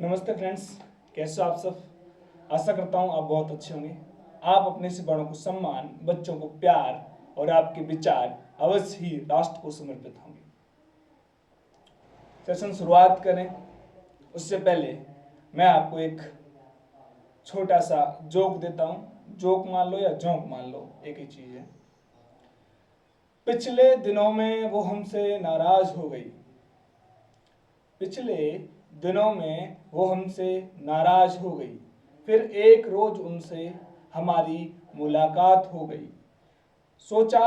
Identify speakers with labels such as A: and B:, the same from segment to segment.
A: नमस्ते फ्रेंड्स, कैसे हो आप सब। आशा करता हूँ आप बहुत अच्छे होंगे। आप अपने से बड़ों को सम्मान, बच्चों को प्यार और आपके विचार अवश्य ही राष्ट्र को समर्पित होंगे। सेशन शुरुआत करें उससे पहले मैं आपको एक छोटा सा जोक देता हूँ। जोक मान लो या जोक मान लो, एक ही चीज है। पिछले दिनों में वो हमसे नाराज हो गई। पिछले दिनों में वो हमसे नाराज हो गई, फिर एक रोज उनसे हमारी मुलाकात हो गई। सोचा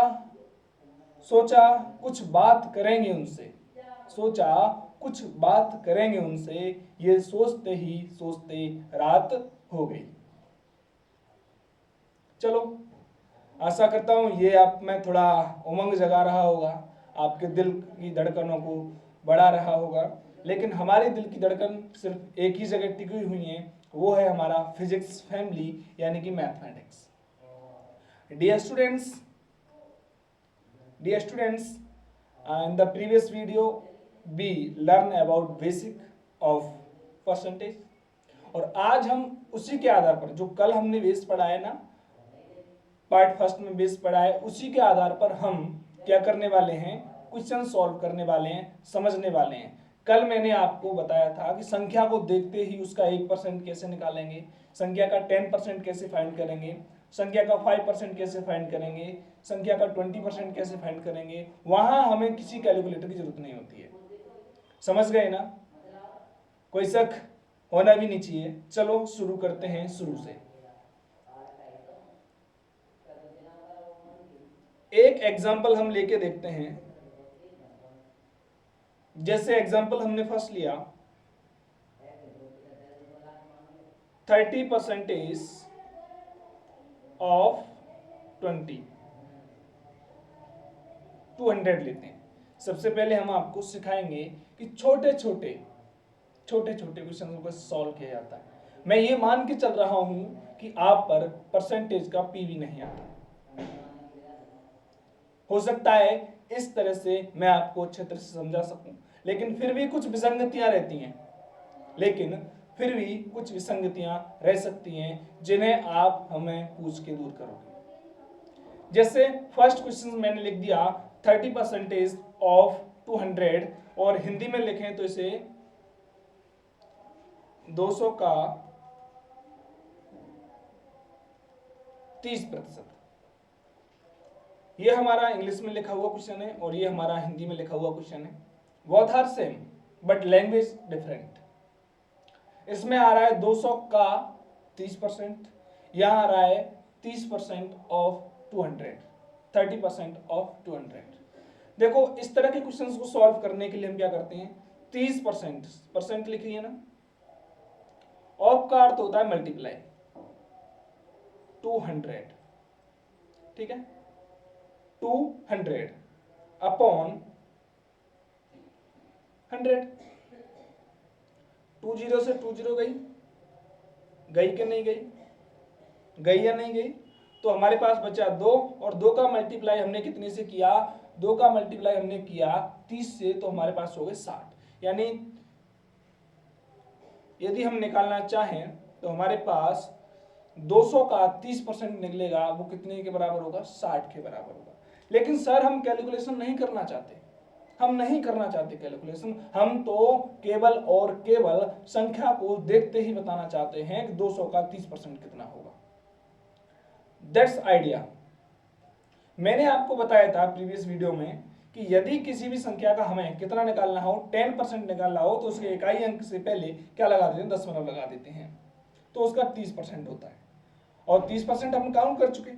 A: सोचा कुछ बात करेंगे उनसे, सोचा कुछ बात करेंगे उनसे, ये सोचते ही सोचते रात हो गई। चलो, आशा करता हूँ ये आप में थोड़ा उमंग जगा रहा होगा, आपके दिल की धड़कनों को बढ़ा रहा होगा। लेकिन हमारे दिल की धड़कन सिर्फ एक ही जगह टिकी हुई है, वो है हमारा फिजिक्स फैमिली यानी कि mathematics. Dear students, in the previous video we learn about basic of percentage, और आज हम उसी के आधार पर जो कल हमने बेस पढ़ा है ना, पार्ट फर्स्ट में बेस पढ़ा है, उसी के आधार पर हम क्या करने वाले हैं, क्वेश्चन सॉल्व करने वाले हैं, समझने वाले हैं। कल मैंने आपको बताया था कि संख्या को देखते ही उसका 1% कैसे निकालेंगे, संख्या का 10% कैसे फाइंड करेंगे, संख्या का 5% कैसे फाइंड करेंगे, संख्या का 20% कैसे फाइंड करेंगे। वहां हमें किसी कैलकुलेटर की जरूरत नहीं होती है। समझ गए ना? कोई शक होना भी नहीं चाहिए। चलो शुरू करते हैं शुरू से। एक एग्जाम्पल हम लेके देखते हैं। जैसे एग्जाम्पल हमने फर्स्ट लिया 30% ऑफ 20, 200 लेते हैं। सबसे पहले हम आपको सिखाएंगे कि छोटे छोटे क्वेश्चन को सॉल्व किया जाता है। मैं ये मान के चल रहा हूं कि आप पर परसेंटेज का पीवी नहीं आता। हो सकता है इस तरह से मैं आपको अच्छे तरह से समझा सकूं, लेकिन फिर भी कुछ विसंगतियां रहती हैं, रह सकती हैं जिन्हें आप हमें पूछ के दूर करोगे। जैसे फर्स्ट क्वेश्चन मैंने लिख दिया 30% ऑफ 200, और हिंदी में लिखें तो इसे 200 का 30%। ये हमारा इंग्लिश में लिखा हुआ क्वेश्चन है और ये हमारा हिंदी में लिखा हुआ क्वेश्चन है। Both are same but language different. इसमें आ रहा है 200 का 30%, यहां आ रहा है 30% ऑफ 200, 30% ऑफ 200। देखो, इस तरह के क्वेश्चंस को सॉल्व करने के लिए हम क्या करते हैं, 30% परसेंट लिखिए ना, ऑफ का अर्थ होता है मल्टीप्लाई 200, ठीक है, 200 अपॉन 100। 20 से 20 गई कि नहीं गई, गई या नहीं गई, तो हमारे पास बचा 2, और 2 का मल्टीप्लाई हमने कितने से किया, 2 का मल्टीप्लाई हमने किया 30 से, तो हमारे पास हो गए 60। यानी यदि हम निकालना चाहें तो हमारे पास 200 का 30% निकलेगा, वो कितने के बराबर होगा, 60 के बराबर होगा। लेकिन सर हम कैलकुलेशन नहीं करना चाहते, कैलकुलेशन, हम तो केवल और केवल संख्या को देखते ही बताना चाहते हैं कि 200 का 30% कितना होगा। That's idea. मैंने आपको बताया था प्रीवियस वीडियो में कि यदि किसी भी संख्या का हमें कितना निकालना हो, 10% निकालना हो, तो उसके इकाई अंक से पहले क्या लगा देते हैं, दशमलव लगा देते हैं, तो उसका 30% होता है। और 30% हम काउंट कर चुके।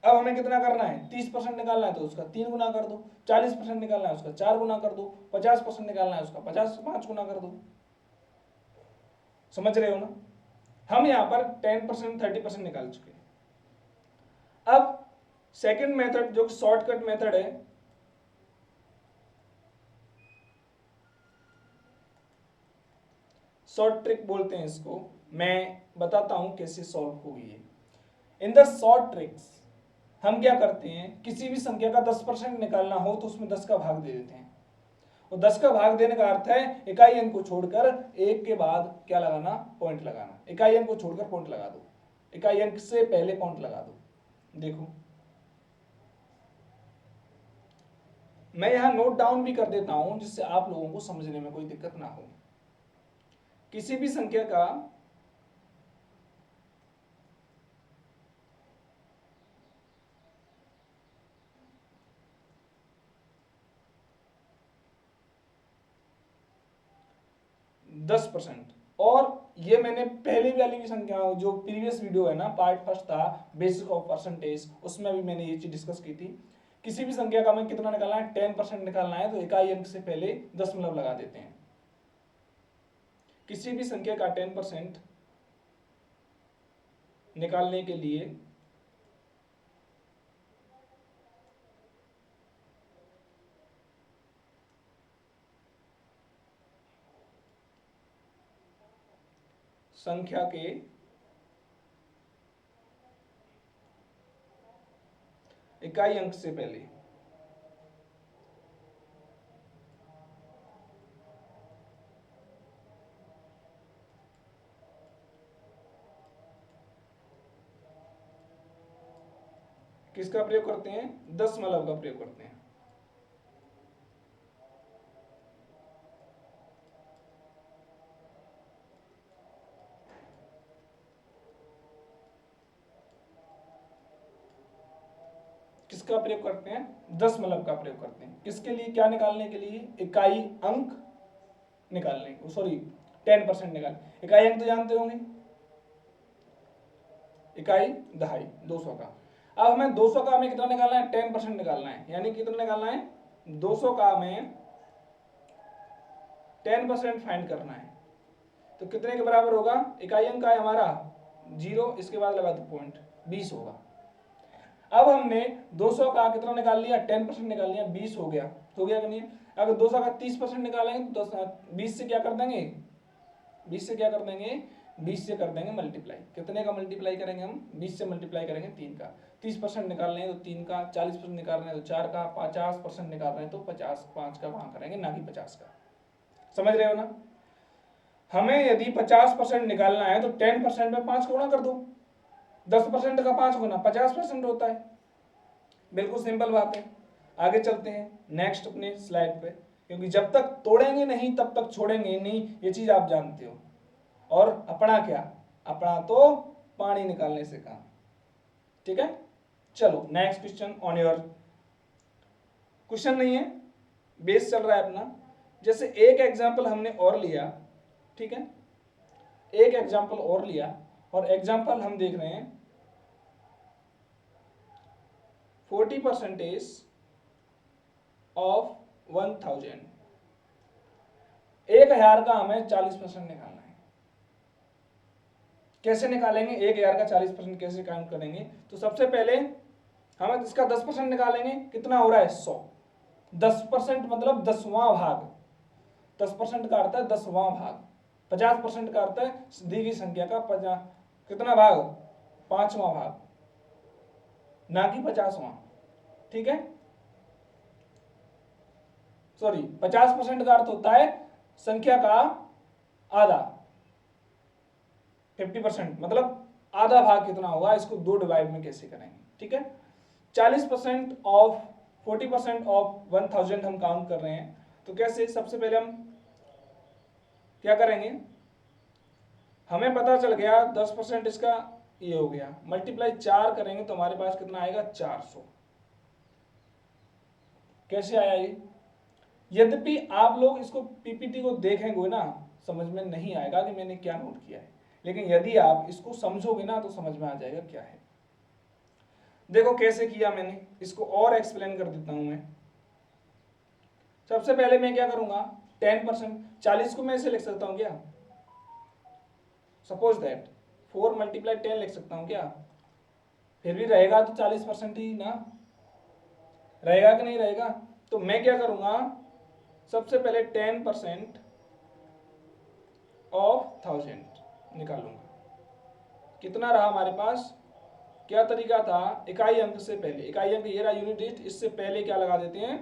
A: अब हमें कितना करना है, 30% निकालना है तो उसका 3 गुना कर दो, 40% निकालना है उसका 4 गुना कर दो, 50% निकालना है उसका 5 गुना कर दो। समझ रहे हो ना? हम यहां पर 10%, 30% निकाल चुके। अब सेकंड मेथड जो शॉर्टकट मेथड है, शॉर्ट ट्रिक बोलते हैं इसको, मैं बताता हूं कैसे सॉल्व होगी ये। इन द शॉर्ट ट्रिक्स हम क्या करते हैं, किसी भी संख्या का 10% निकालना हो तो उसमें 10 का भाग दे देते हैं, और 10 का भाग देने का अर्थ है इकाई अंक को छोड़कर एक के बाद क्या लगाना, पॉइंट लगाना। इकाई अंक को छोड़कर पॉइंट लगा दो, इकाई अंक से पहले पॉइंट लगा दो। देखो मैं यहां नोट डाउन भी कर देता हूं जिससे आप लोगों को समझने में कोई दिक्कत ना हो। किसी भी संख्या का दस परसेंट, और ये मैंने पहले वाली भी संख्या, जो प्रीवियस वीडियो है ना, पार्ट फर्स्ट था बेसिक ऑफ परसेंटेज, उसमें भी मैंने ये चीज डिस्कस की थी। किसी भी संख्या का हमें कितना निकालना है, 10% निकालना है, तो इकाई अंक से पहले दशमलव लगा देते हैं। किसी भी संख्या का 10% निकालने के लिए संख्या के इकाई अंक से पहले किसका प्रयोग करते हैं, दशमलव का प्रयोग करते हैं। किसका प्रयोग करते हैं, दशमलव का प्रयोग करते हैं। किसके लिए, क्या निकालने के लिए, इकाई अंक निकालने, सॉरी 10% निकालने। इकाई अंक तो जानते होंगे, इकाई दहाई 200 का। अब हमें 200 का हमें कितना निकालना है, 10% निकालना है, यानी कितना निकालना है, 200 का हमें 10% फाइंड करना है। तो कितने के बराबर होगा, इकाई अंक का है हमारा 0, इसके बाद लगा दो पॉइंट, 20 होगा। अब हमने 200 का कितना निकाल लिया, 10% निकाल लिया, 20 हो गया, तो गया कि नहीं। अगर 200 का 30% निकालेंगे तो 20 से क्या कर देंगे, 20 से क्या कर देंगे, 20 से कर देंगे मल्टीप्लाई। कितने का मल्टीप्लाई करेंगे हम, 20 से मल्टीप्लाई करेंगे 3 का। 30% निकाल रहे हैं तो 3 का, 40% निकाल रहे हैं तो 4 का, 50% निकाल रहे हैं तो 5 का वहां करेंगे, ना कि 50 का। समझ रहे हो ना। हमें यदि 50% निकालना है तो 10% में 5 गुणा कर दो, 10% का 5 गुना 50% होता है। बिल्कुल सिंपल बात है। आगे चलते हैं नेक्स्ट अपने स्लाइड पे, क्योंकि जब तक तोड़ेंगे नहीं तब तक छोड़ेंगे नहीं, ये चीज आप जानते हो। और अपना क्या, अपना तो पानी निकालने से काम, ठीक है। चलो next question on your, question नहीं है, बेस चल रहा है अपना। जैसे एक एग्जाम्पल हमने और लिया, ठीक है, एक एग्जाम्पल और लिया, और एग्जाम्पल हम देख रहे हैं 40% ऑफ 1000। 1000 का हमें 40% निकालना है। कैसे निकालेंगे 1000 का 40% कैसे काउंट करेंगे, तो सबसे पहले हम इसका 10% निकालेंगे, कितना हो रहा है 100। 10% मतलब 10वां भाग, 10% का अर्थ है 10वां भाग। 50% का अर्थ है दी गई संख्या का कितना भाग, 5वां भाग, ना कि 50वां, ठीक है। सॉरी 50% का अर्थ होता है संख्या का आधा, 50% मतलब आधा भाग कितना होगा, इसको 2 डिवाइड में कैसे करेंगे, ठीक है। 40% ऑफ 40% ऑफ 1000 हम काउंट कर रहे हैं, तो कैसे, सबसे पहले हम क्या करेंगे, हमें पता चल गया 10% इसका ये हो गया, मल्टीप्लाई 4 करेंगे तो हमारे पास कितना आएगा 400। कैसे आया ये, यद्यपि आप लोग इसको पीपीटी को देखेंगे ना, समझ में नहीं आएगा कि मैंने क्या नोट किया है, लेकिन यदि आप इसको समझोगे ना तो समझ में आ जाएगा क्या है। देखो कैसे किया मैंने, इसको और एक्सप्लेन कर देता हूं मैं। सबसे पहले मैं क्या करूंगा, 10%, 40 को मैं ऐसे लिख सकता हूं क्या, सपोज दैट 4 मल्टीप्लाई 10 लिख सकता हूं क्या, फिर भी रहेगा तो 40% ही ना, रहेगा कि नहीं रहेगा। तो मैं क्या करूंगा, सबसे पहले 10% ऑफ 1000 निकालूंगा। कितना रहा हमारे पास, क्या तरीका था, इकाई अंक से पहले, इकाई अंक ये रहा यूनिट डिजिट, इससे पहले क्या लगा देते हैं,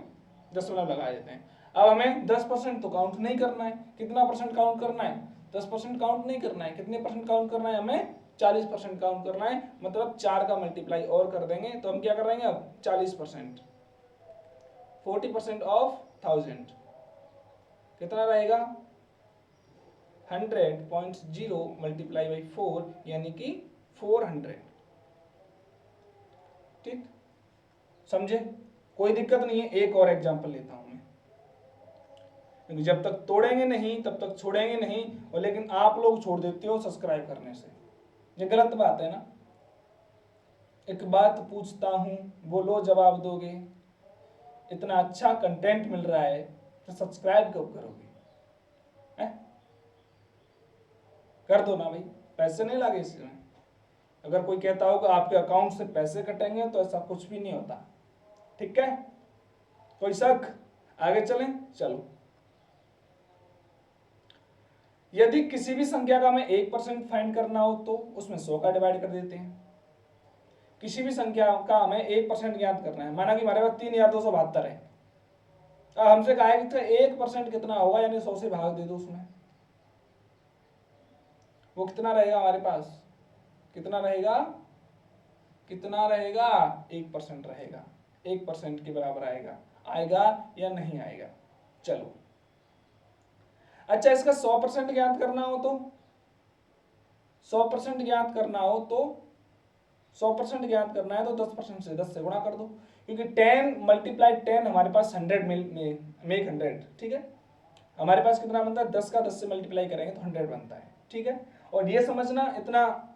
A: दशमलव लगा देते हैं। अब हमें 10% तो काउंट नहीं करना है, कितना परसेंट काउंट करना है, 10% काउंट नहीं करना है, कितने परसेंट काउंट करना है, हमें 40% काउंट करना है, मतलब 4 का मल्टीप्लाई और कर देंगे तो हम क्या करेंगे अब 40%, 40% ऑफ 1000 कितना रहेगा 100.0 मल्टीप्लाई बाई 4 यानी कि 400। ठीक, समझे, कोई दिक्कत नहीं है। एक और एग्जांपल लेता हूं मैं, क्योंकि जब तक तोड़ेंगे नहीं तब तक छोड़ेंगे नहीं, और लेकिन आप लोग छोड़ देते हो सब्सक्राइब करने से, ये गलत बात है ना। एक बात पूछता हूं, बोलो जवाब दोगे, इतना अच्छा कंटेंट मिल रहा है तो सब्सक्राइब कब करोगे, है? कर दो ना भाई, पैसे नहीं लगे इसमें। अगर कोई कहता हो कि आपके अकाउंट से पैसे कटेंगे तो ऐसा कुछ भी नहीं होता, ठीक है? कोई शक? आगे चलें, चलो। यदि किसी भी संख्या का हमें 1% फाइंड करना हो तो उसमें 100 का डिवाइड कर देते हैं। किसी भी संख्या का हमें 1% ज्ञात करना है, माना कि हमारे पास 3272 है, अब हमसे कहा है कि 1% कितना होगा, यानी 100 से भाग दे दो उसमें, वो कितना रहेगा हमारे पास, कितना रहेगा, कितना रहेगा 1% रहेगा, 1% के बराबर आएगा, आएगा या नहीं आएगा। चलो अच्छा, इसका 100% ज्ञात करना हो तो 100% ज्ञात करना हो तो 100% ज्ञात करना है तो 10% से 10 से गुणा कर दो, क्योंकि 10 मल्टीप्लाई 10 हमारे पास 100 मेक 100, ठीक है? हमारे पास कितना बनता है, 10 का 10 से मल्टीप्लाई करेंगे तो 100 बनता है, ठीक है? और ये समझना इतना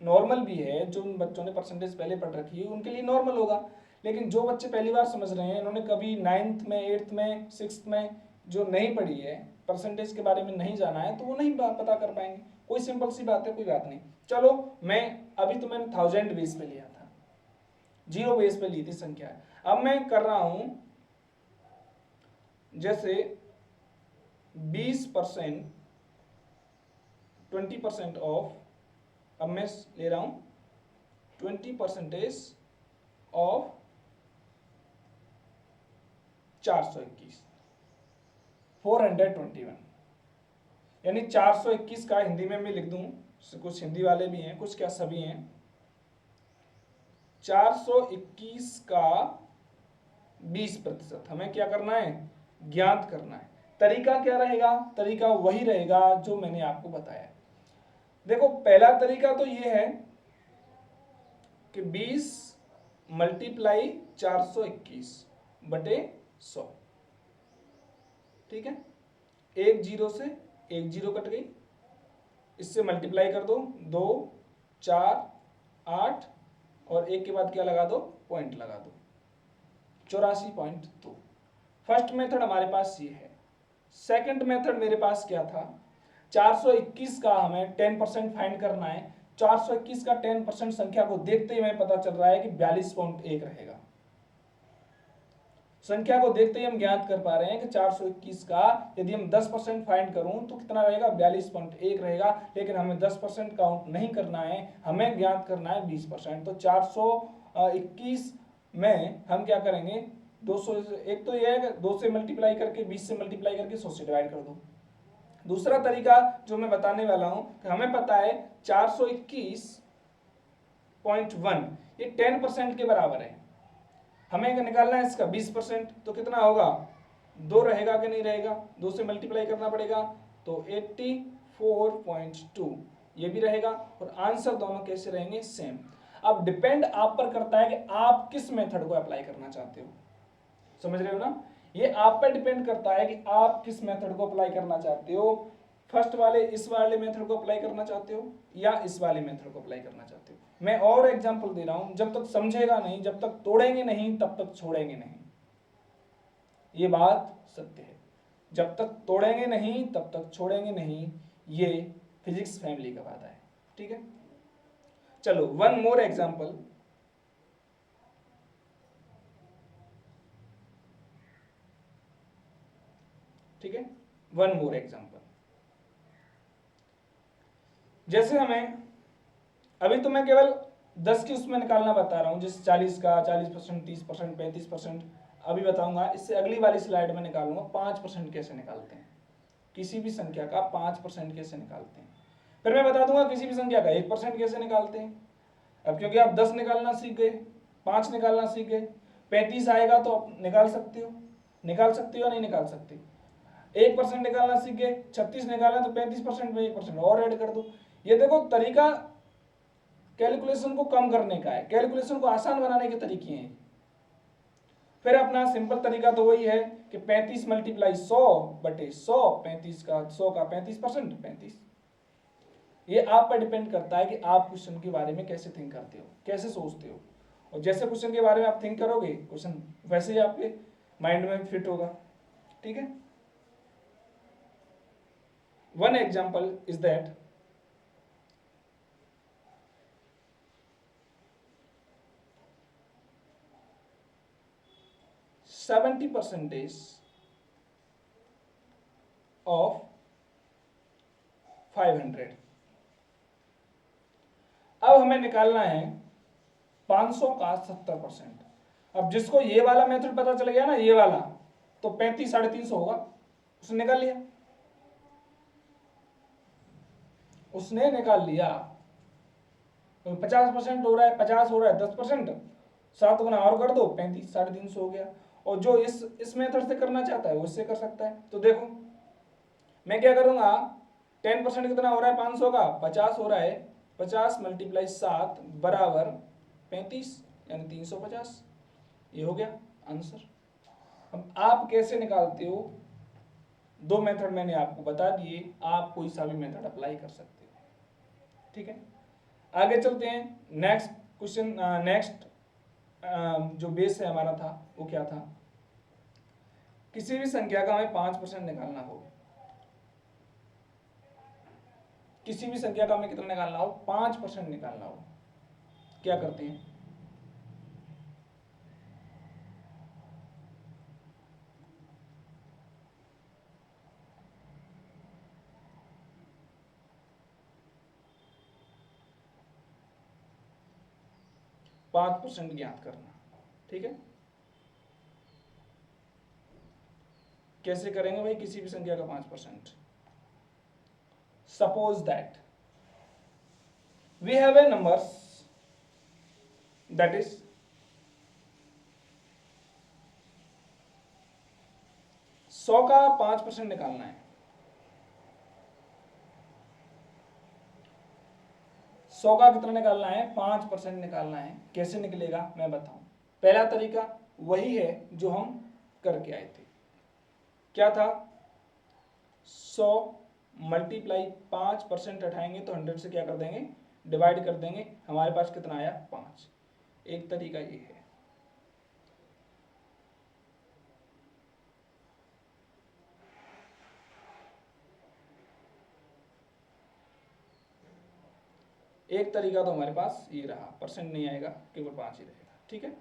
A: नॉर्मल भी है, जो बच्चों ने परसेंटेज पहले पढ़ रखी है उनके लिए नॉर्मल होगा, लेकिन जो बच्चे पहली बार समझ रहे हैं, इन्होंने कभी 9th में 8th में 6th में जो नहीं पढ़ी है, परसेंटेज के बारे में नहीं जाना है, तो वो नहीं पता कर पाएंगे। कोई सिंपल सी बात है, कोई बात नहीं। चलो, मैं अभी तो मैंने 1000 बेस पे लिया था, 0 बेस पे ली थी संख्या, अब मैं कर रहा हूं जैसे 20%, 20% ऑफ, अब मैं ले रहा हूं 20% ऑफ 421, 421, यानी 421 का हिंदी में मैं लिख दूं, कुछ हिंदी वाले भी हैं, कुछ क्या सभी हैं, 421 का 20% हमें क्या करना है, ज्ञात करना है। तरीका क्या रहेगा, तरीका वही रहेगा जो मैंने आपको बताया। देखो, पहला तरीका तो ये है कि 20 मल्टीप्लाई 421 बटे 100, ठीक है? एक जीरो से एक जीरो कट गई, इससे मल्टीप्लाई कर दो, 2 4 8 और एक के बाद क्या लगा दो, पॉइंट लगा दो, 84.2। फर्स्ट मेथड हमारे पास ये है। सेकंड मेथड मेरे पास क्या था, 421 का हमें 10% फाइंड करना है। 421 का 10% संख्या को देखते ही हमें पता चल रहा है कि 42.1 रहेगा। संख्या को देखते ही हम ज्ञात कर पा रहे हैं कि 421 का यदि हम 10% फाइंड करूं तो कितना रहेगा, 42.1 रहेगा, लेकिन हमें 10% काउंट नहीं करना है, हमें ज्ञात करना है 20%। तो 421 में हम क्या करेंगे, 200, एक तो यह है 2 से मल्टीप्लाई करके, 20 से मल्टीप्लाई करके 100 से डिवाइड कर दो। दूसरा तरीका जो मैं बताने वाला हूं कि हमें पता है 421.1 ये 10% के बराबर है, हमें निकालना है इसका 20%, तो कितना होगा, 2 रहेगा कि नहीं रहेगा, 2 से मल्टीप्लाई करना पड़ेगा, तो 84.2 ये भी रहेगा, और आंसर दोनों कैसे रहेंगे, सेम। अब डिपेंड आप पर करता है कि आप किस मेथड को अप्लाई करना चाहते हो, समझ रहे हो ना? ये आप पर डिपेंड करता है कि आप किस मेथड को अप्लाई करना चाहते हो, फर्स्ट वाले इस वाले मेथड को अप्लाई करना चाहते हो या इस वाले मेथड को अप्लाई करना चाहते हो। मैं और एग्जांपल दे रहा हूं, जब तक समझेगा नहीं, जब तक तोड़ेंगे नहीं, तब तक छोड़ेंगे नहीं, ये बात सत्य है। जब तक तोड़ेंगे नहीं तब तक छोड़ेंगे नहीं, ये फिजिक्स फैमिली का वादा है, ठीक है? चलो, वन मोर एग्जांपल, ठीक है? वन मोर एग्जांपल, जैसे हमें अभी तो मैं केवल 10 की उसमें निकालना बता रहा हूं, जैसे 40 का 40%, 30%, 35%, अभी बताऊंगा, इससे अगली वाली स्लाइड में निकालूंगा 5% कैसे निकालते हैं, किसी भी संख्या का 5% कैसे निकालते हैं। फिर मैं बता दूंगा किसी भी संख्या का 1% कैसे निकालते हैं। अब क्योंकि आप 10 निकालना सीख गए, 5 निकालना सीख गए, 35 आएगा तो आप निकाल सकते हो, नहीं निकाल सकते। 1% निकालना सीख गए, 36 निकालना तो 35% में 1% और ऐड कर दो। ये देखो तरीका कैलकुलेशन को कम करने का है, कैलकुलेशन को आसान बनाने के तरीके हैं। फिर अपना सिंपल तरीका तो वही है कि 35 मल्टीप्लाई 100/100, 35 का 100 का 35%, 35। ये आप पर डिपेंड करता है कि आप क्वेश्चन के बारे में कैसे थिंक करते हो, कैसे सोचते हो, और जैसे क्वेश्चन के बारे में आप थिंक करोगे क्वेश्चन वैसे ही आपके माइंड में फिट होगा। ठीक है। One example is that 70% of 500। अब हमें निकालना है 500 का 70%। अब जिसको ये वाला मेथड पता चल गया ना, ये वाला, तो 35 350 होगा, उसने निकाल लिया, उसने निकाल लिया। 50% हो रहा है, 50 हो रहा है, 10%, 7 गुना और कर दो, 35 350 हो गया। और जो इस मेथड से करना चाहता है वो इससे कर सकता है। तो देखो मैं क्या करूंगा, 10% कितना हो रहा है 500 का, 50 हो रहा है, 50 मल्टीप्लाई 7 बराबर 35 यानी 350। ये हो गया आंसर। अब आप कैसे निकालते हो, 2 मेथड मैंने आपको बता दिए, आप कोई सा भी मेथड अप्लाई कर सकते हो। ठीक है, आगे चलते हैं। नेक्स्ट क्वेश्चन, नेक्स्ट जो बेस है हमारा था वो क्या था, किसी भी संख्या का हमें 5% निकालना हो, किसी भी संख्या का हमें कितना निकालना हो, 5% निकालना हो, क्या करते हैं, पांच परसेंट ज्ञात करना। ठीक है, कैसे करेंगे भाई किसी भी संख्या का 5%। Suppose that we have a numbers that is 100 का 5% निकालना है। 100 का कितना निकालना है, 5% निकालना है। कैसे निकलेगा मैं बताऊं। पहला तरीका वही है जो हम करके आए थे, क्या था, 100 मल्टीप्लाई 5% हटाएंगे तो 100 से क्या कर देंगे, डिवाइड कर देंगे, हमारे पास कितना आया 5। एक तरीका ये है। एक तरीका तो हमारे पास ये रहा, परसेंट नहीं आएगा, केवल 5 ही रहेगा। ठीक है,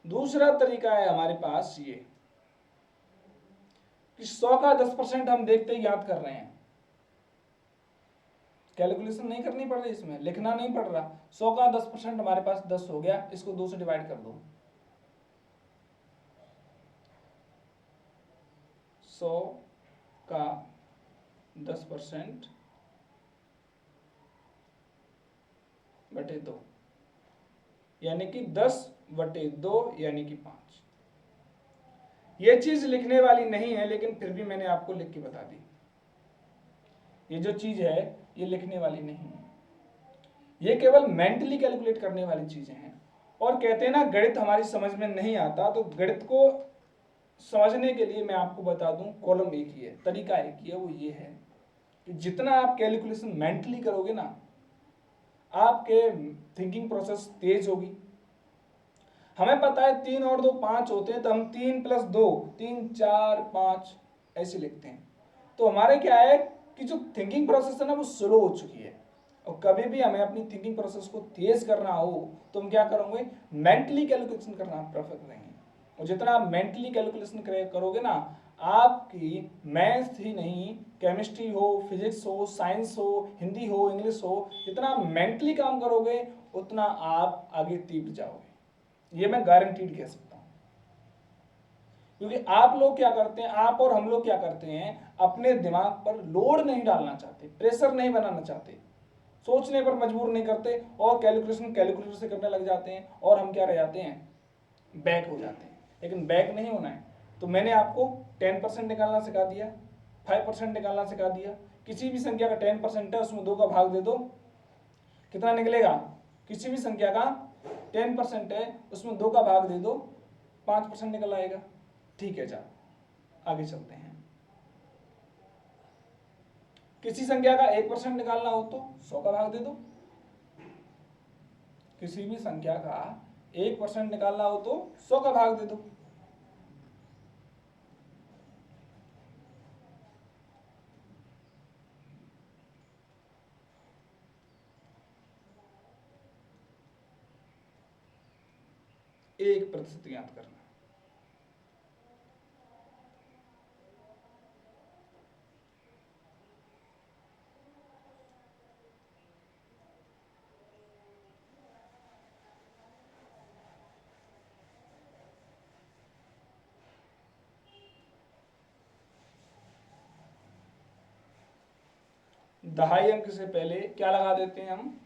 A: दूसरा तरीका है हमारे पास ये कि 100 का 10% हम देखते ही याद कर रहे हैं, कैलकुलेशन नहीं करनी पड़ रही, इसमें लिखना नहीं पड़ रहा। 100 का 10% हमारे पास 10 हो गया, इसको 2 से डिवाइड कर दो। 100 का 10% बटे 2 यानी कि 10/2 यानी कि 5। ये चीज लिखने वाली नहीं है, लेकिन फिर भी मैंने आपको लिख के बता दी। ये जो चीज है ये लिखने वाली नहीं है, ये केवल मेंटली कैलकुलेट करने वाली चीजें हैं। और कहते हैं ना गणित हमारी समझ में नहीं आता, तो गणित को समझने के लिए मैं आपको बता दूं, कॉलम एक ही है, तरीका एक ही है, वो ये है कि जितना आप कैलकुलेशन मेंटली करोगे ना, आपके थिंकिंग प्रोसेस तेज होगी। हमें पता है 3 और 2 5 होते हैं, तो हम 3 + 2 3 4 5 ऐसे लिखते हैं। तो हमारे क्या है कि जो थिंकिंग प्रोसेस है ना वो स्लो हो चुकी है। और कभी भी हमें अपनी थिंकिंग प्रोसेस को तेज करना हो तो हम क्या करेंगे, मेंटली कैलकुलेशन करना प्रेफर करेंगे। और जितना आप मेंटली कैलकुलेशन करोगे ना, आपकी मैथ्स ही नहीं, केमिस्ट्री हो, फिजिक्स हो, साइंस हो, हिंदी हो, इंग्लिश हो, जितना मेंटली काम करोगे उतना आप आगे तीव्र जाओगे। ये मैं गारंटीड कह सकता हूँ। क्योंकि आप लोग क्या करते हैं, आप और हम लोग क्या करते हैं, अपने दिमाग पर लोड नहीं डालना चाहते, प्रेशर नहीं बनाना चाहते, सोचने पर मजबूर नहीं करते और कैलकुलेशन कैलकुलेटर से करने लग जाते हैं और हम क्या रह जाते हैं, बैक हो जाते हैं। लेकिन बैक नहीं होना है। तो मैंने आपको 10% निकालना सिखा दिया, 5% निकालना सिखा दिया। किसी भी संख्या का 10% है, उसमें 2 का भाग दे दो, कितना निकलेगा? किसी भी संख्या का 10% है, उसमें 2 का भाग दे दो, 5% निकल आएगा। ठीक है, जा आगे चलते हैं। किसी संख्या का 1% निकालना हो तो 100 का भाग दे दो। किसी भी संख्या का 1% निकालना हो तो 100 का भाग दे दो। एक प्रतिशत ज्ञात करना। दहाई अंक से पहले क्या लगा देते हैं हम?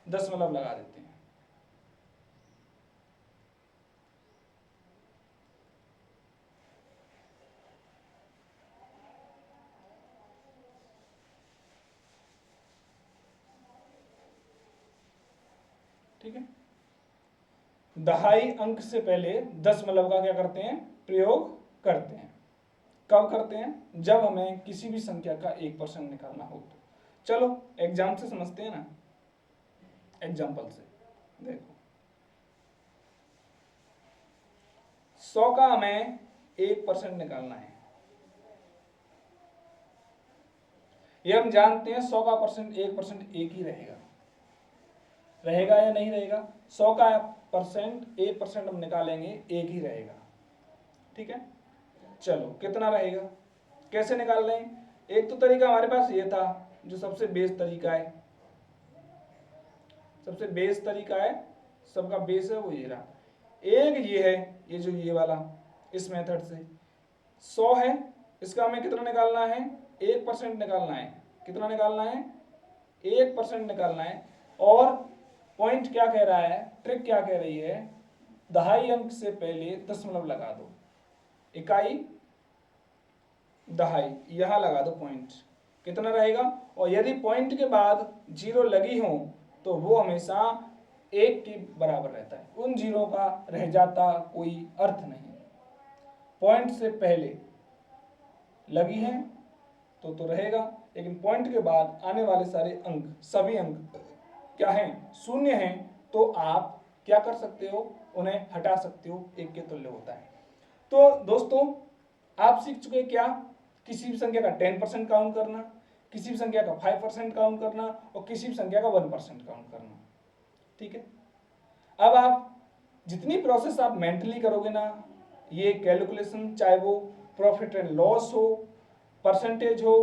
A: दशमलव लगा देते हैं। ठीक है, दहाई अंक से पहले दशमलव का क्या करते हैं, प्रयोग करते हैं। कब करते हैं? जब हमें किसी भी संख्या का 1% निकालना हो तो। चलो एग्जाम से समझते हैं ना, एग्जाम्पल से देखो। 100 का हमें 1% निकालना है। ये हम जानते हैं 100 का परसेंट 1% एक ही रहेगा, रहेगा या नहीं रहेगा? 100 का परसेंट 1% हम निकालेंगे, एक ही रहेगा। ठीक है, चलो कितना रहेगा, कैसे निकाल रहे हैं? एक तो तरीका हमारे पास ये था, जो सबसे बेस तरीका है, सबसे बेस तरीका है, सबका बेस है वो ये रहा। एक ये है, ये जो ये वाला, इस मेथड से 100 है, इसका हमें कितना निकालना है? 1% निकालना है। कितना निकालना है? 1% निकालना है। और पॉइंट क्या कह रहा है, ट्रिक क्या कह रही है, दहाई अंक से पहले दशमलव लगा दो, इकाई दहाई यहां लगा दो पॉइंट, कितना रहेगा? और यदि पॉइंट के बाद जीरो लगी हो तो वो हमेशा 1 के बराबर रहता है, उन जीरो का रह जाता कोई अर्थ नहीं। पॉइंट से पहले लगी है तो रहेगा, लेकिन पॉइंट के बाद आने वाले सारे अंक, सभी अंक क्या हैं? शून्य हैं, तो आप क्या कर सकते हो? उन्हें हटा सकते हो, 1 के तुल्य होता है। तो दोस्तों आप सीख चुके क्या? किसी भी संख्या का 10% काउंट करना, किसी भी संख्या का 5% काउंट करना और किसी भी संख्या का 1% काउंट करना। ठीक है, अब आप जितनी प्रोसेस आप मेंटली करोगे ना, ये कैलकुलेशन, चाहे वो प्रॉफिट एंड लॉस हो, परसेंटेज हो,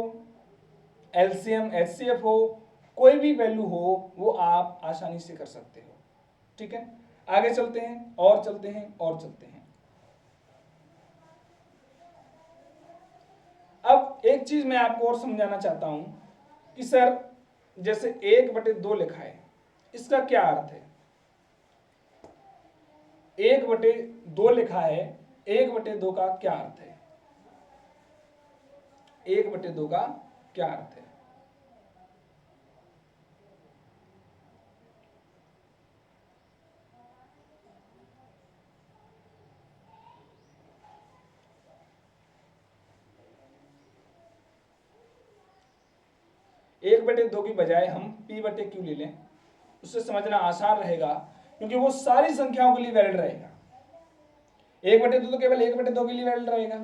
A: एलसीएम एचसीएफ हो, कोई भी वैल्यू हो, वो आप आसानी से कर सकते हो। ठीक है, आगे चलते हैं और चलते हैं और चलते हैं। अब एक चीज मैं आपको और समझाना चाहता हूं कि सर जैसे 1/2 लिखा है, इसका क्या अर्थ है? 1/2 लिखा है, 1/2 का क्या अर्थ है? 1/2 का क्या अर्थ है? एक बटे दो की बजाय हम P/Q ले लें, उससे समझना आसान रहेगा, क्योंकि वो सारी संख्याओं के लिए वैलिड रहेगा। 1/2 तो केवल 1/2 के लिए वैलिड रहेगा,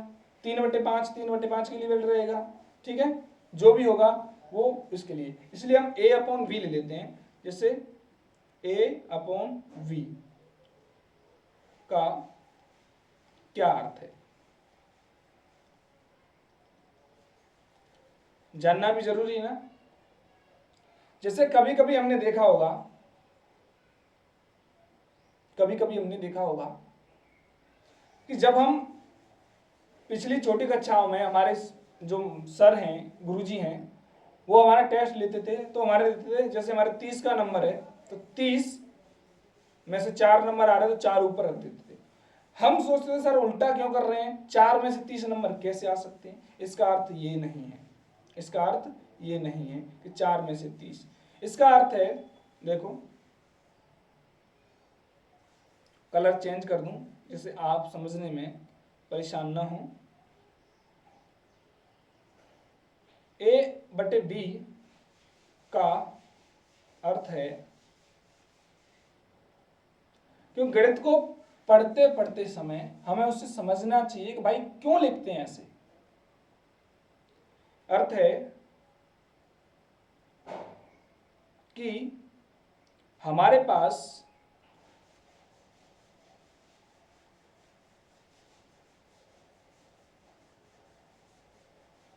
A: 3/5 3/5 के लिए वैलिड रहेगा। ठीक है, जो भी होगा वो इसके लिए, इसलिए हम A/V ले लेते हैं। जैसे A/V का क्या अर्थ है, जानना भी जरूरी है ना। जैसे कभी कभी हमने देखा होगा, कभी कभी हमने देखा होगा कि जब हम पिछली छोटी कक्षाओं में हमारे जो सर हैं, गुरुजी हैं, वो हमारा टेस्ट लेते थे, तो हमारे देते थे, जैसे हमारे 30 का नंबर है तो 30 में से 4 नंबर आ रहे तो 4 ऊपर रख देते थे। हम सोचते थे सर उल्टा क्यों कर रहे हैं, 4 में से 30 नंबर कैसे आ सकते हैं। इसका अर्थ ये नहीं है, इसका अर्थ ये नहीं है कि 4 में से 30, इसका अर्थ है, देखो कलर चेंज कर दूं जिससे आप समझने में परेशान ना हो। A/B का अर्थ है, क्योंकि गणित को पढ़ते पढ़ते समय हमें उससे समझना चाहिए कि भाई क्यों लिखते हैं ऐसे। अर्थ है कि हमारे पास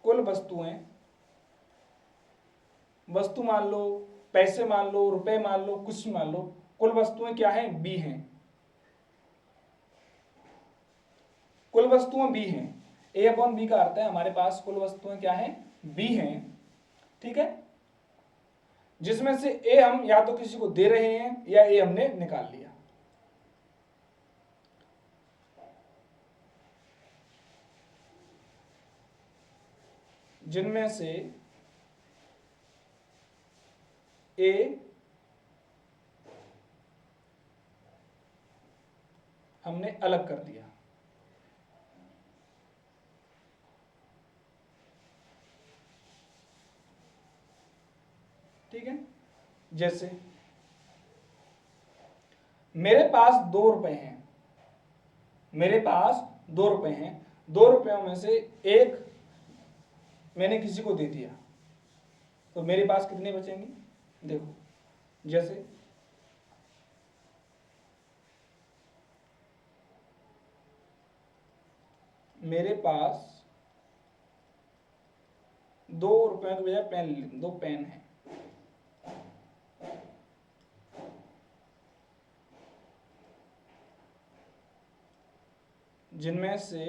A: कुल वस्तुएं, वस्तु मान लो, पैसे मान लो, रुपए मान लो, कुछ मान लो, कुल वस्तुएं क्या हैं, बी हैं। कुल वस्तुएं बी हैं। A/B का अर्थ है हमारे पास कुल वस्तुएं क्या हैं, बी हैं, ठीक है, जिसमें से ए हम या तो किसी को दे रहे हैं या ए हमने निकाल लिया। जिनमें से ए हमने अलग कर दिया, ठीक है। जैसे मेरे पास 2 रुपए हैं, मेरे पास 2 रुपए हैं, 2 रुपयों में से एक मैंने किसी को दे दिया, तो मेरे पास कितने बचेंगे, देखो जैसे मेरे पास 2 रुपयों के बजाय पेन, 2 पेन है, जिनमें से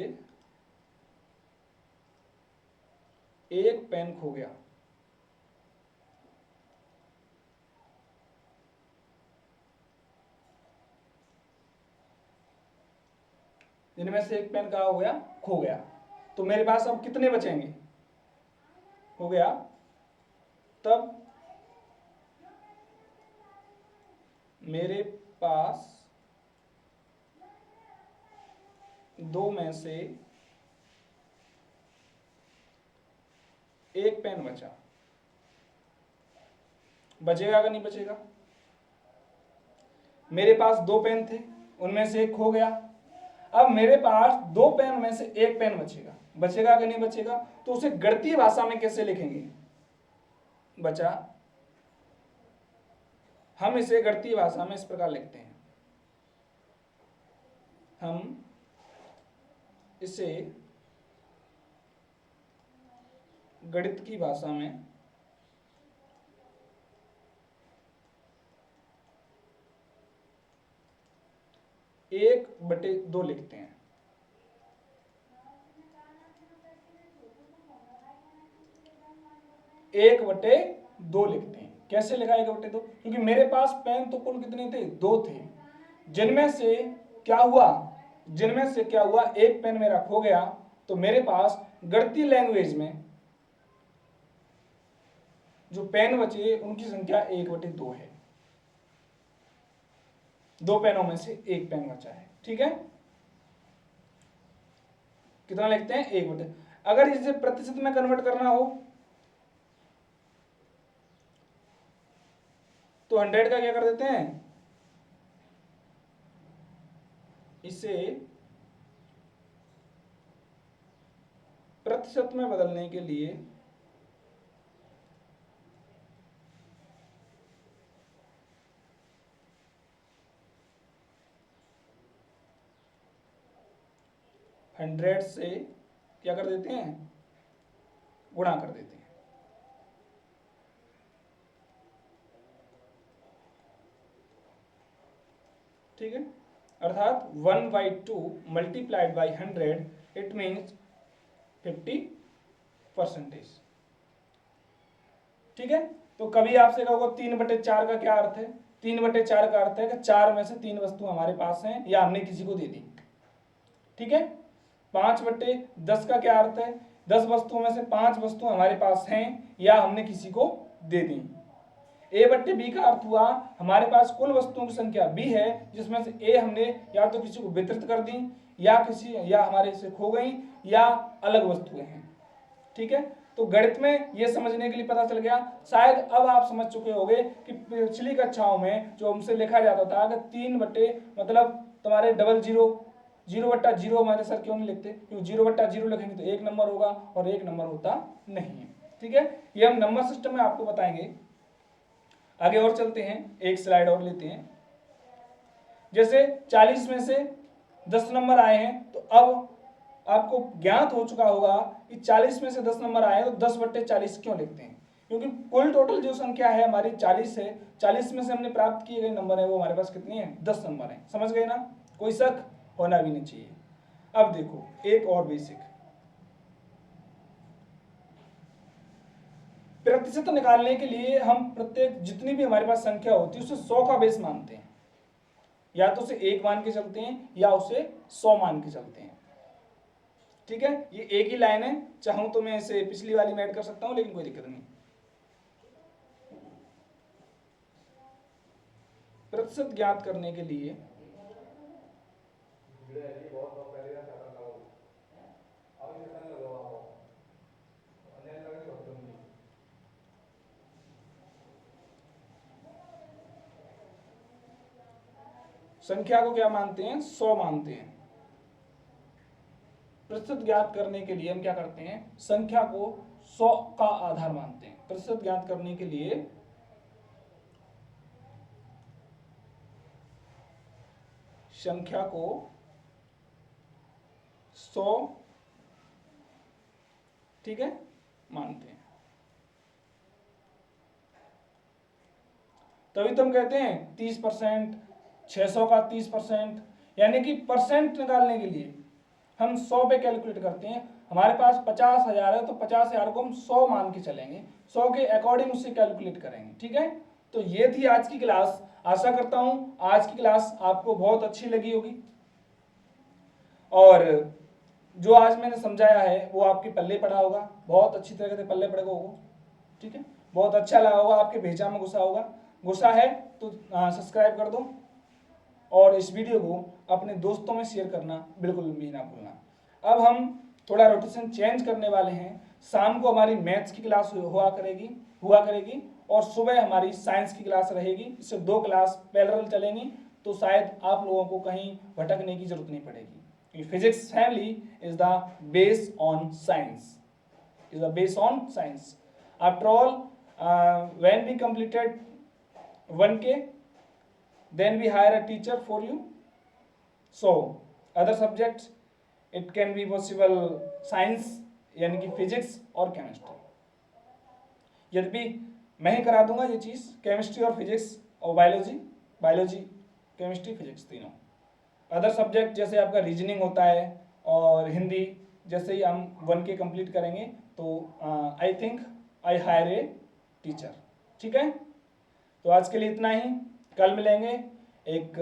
A: एक पेन खो गया, जिनमें से एक पेन कहा हो गया, खो गया, तो मेरे पास अब कितने बचेंगे, हो गया, तब मेरे पास 2 में से एक पेन बचा, बचेगा कि नहीं बचेगा। मेरे पास 2 पेन थे, उनमें से एक खो गया, अब मेरे पास 2 पेन में से एक पेन बचेगा, बचेगा कि नहीं बचेगा। तो उसे गणितीय भाषा में कैसे लिखेंगे, बचा, हम इसे गणितीय भाषा में इस प्रकार लिखते हैं, हम इसे गणित की भाषा में एक बटे 2 लिखते हैं। एक बटे 2 लिखते हैं, कैसे लिखा 1/2, क्योंकि मेरे पास पेन तो कुल कितने थे, 2 थे, जिनमें से क्या हुआ, जिनमें से क्या हुआ, एक पेन मेरा खो गया, तो मेरे पास गणितीय लैंग्वेज में जो पेन बचे उनकी संख्या 1/2 है, 2 पेनों में से एक पेन बचा है, ठीक है। कितना लिखते हैं, 1/2। अगर इसे प्रतिशत में कन्वर्ट करना हो तो 100 का क्या कर देते हैं, इसे प्रतिशत में बदलने के लिए हंड्रेड से क्या कर देते हैं, गुणा कर देते हैं, ठीक है। अर्थात 1/2 मल्टीप्लाइड बाई 100, इट मीन्स 50%। ठीक है, तो कभी आपसे कहोगे 3/4 का क्या अर्थ है? 3/4 का अर्थ है कि 4 में से 3 वस्तु हमारे पास हैं या हमने किसी को दे दी। ठीक है, 5/10 का क्या अर्थ है? 10 वस्तुओं में से 5 वस्तु हमारे पास हैं या हमने किसी को दे दी। A/B का अर्थ हुआ हमारे पास कुल वस्तुओं की संख्या B है, जिसमें से A हमने या तो किसी को वितरित कर दी या हमारे से खो गई या अलग वस्तुएं हैं। ठीक है, तो गणित में ये समझने के लिए पता चल गया। शायद अब आप समझ चुके होंगे कि पिछली कक्षाओं में जो हमसे लिखा जाता था कि 3 मतलब तुम्हारे 0/0 हमारे सर क्यों नहीं लिखते? क्योंकि 0/0 लिखेंगे तो 1 नंबर होगा और 1 नंबर होता नहीं है। ठीक है, ये हम नंबर सिस्टम में आपको बताएंगे। आगे और चलते हैं, एक स्लाइड और लेते हैं। जैसे 40 में से 10 नंबर आए हैं, तो अब आपको ज्ञात हो चुका होगा कि 40 में से 10 नंबर आए हैं तो 10/40 क्यों लिखते हैं? क्योंकि कुल टोटल जो संख्या है हमारी 40 है। 40 में से हमने प्राप्त किए गए नंबर है वो हमारे पास कितनी है? 10 नंबर है। समझ गए ना? कोई शक होना भी नहीं चाहिए। अब देखो एक और बेसिक, प्रतिशत निकालने के लिए हम प्रत्येक जितनी भी हमारे पास संख्या होती है उसे 100 का बेस मानते हैं। या तो उसे 1 मान के चलते हैं या उसे 100 मान के चलते हैं। ठीक है, ये एक ही लाइन है, चाहूं तो मैं इसे पिछली वाली में ऐड कर सकता हूं, लेकिन कोई दिक्कत नहीं। प्रतिशत ज्ञात करने के लिए संख्या को क्या मानते हैं? 100 मानते हैं। प्रतिशत ज्ञात करने के लिए हम क्या करते हैं? संख्या को 100 का आधार मानते हैं। प्रतिशत ज्ञात करने के लिए संख्या को 100 ठीक है मानते हैं। तभी तो हम कहते हैं 30%, 600 का 30%, यानी कि परसेंट निकालने के लिए हम 100 पे कैलकुलेट करते हैं। हमारे पास 50,000 है तो 50,000 को हम 100 मान के चलेंगे, 100 के अकॉर्डिंग उससे कैलकुलेट करेंगे। ठीक है, तो ये थी आज की क्लास। आशा करता हूं आज की क्लास आपको बहुत अच्छी लगी होगी और जो आज मैंने समझाया है वो आपके पल्ले पड़ा होगा, बहुत अच्छी तरह से पल्ले पड़ेगा होगा। ठीक है, बहुत अच्छा लगा होगा, आपके भेजा में घुसा होगा। घुसा है तो सब्सक्राइब कर दो और इस वीडियो को अपने दोस्तों में शेयर करना बिल्कुल भी ना भूलना। अब हम थोड़ा रोटेशन चेंज करने वाले हैं। शाम को हमारी मैथ्स की क्लास हुआ करेगी और सुबह हमारी साइंस की क्लास रहेगी। इससे 2 क्लास पैरेलल चलेंगी, तो शायद आप लोगों को कहीं भटकने की जरूरत नहीं पड़ेगी। Physics family is the base on science, after all when we completed 1K, then we hire a teacher for you. So other subjects it can be possible science यानी कि फिजिक्स और केमिस्ट्री। यद्यपि मैं ही करा दूंगा ये चीज, केमिस्ट्री और फिजिक्स और बायोलॉजी केमिस्ट्री फिजिक्स तीनों। अदर सब्जेक्ट जैसे आपका रीजनिंग होता है और हिंदी, जैसे ही हम 1K कंप्लीट करेंगे तो I think I hire a teacher. ठीक है, तो आज के लिए इतना ही। कल मिलेंगे एक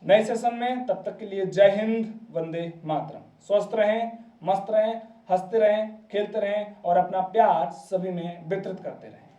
A: नए सेशन में। तब तक के लिए जय हिंद, वंदे मातरम। स्वस्थ रहें, मस्त रहें, हंसते रहें, खेलते रहें और अपना प्यार सभी में वितरित करते रहें।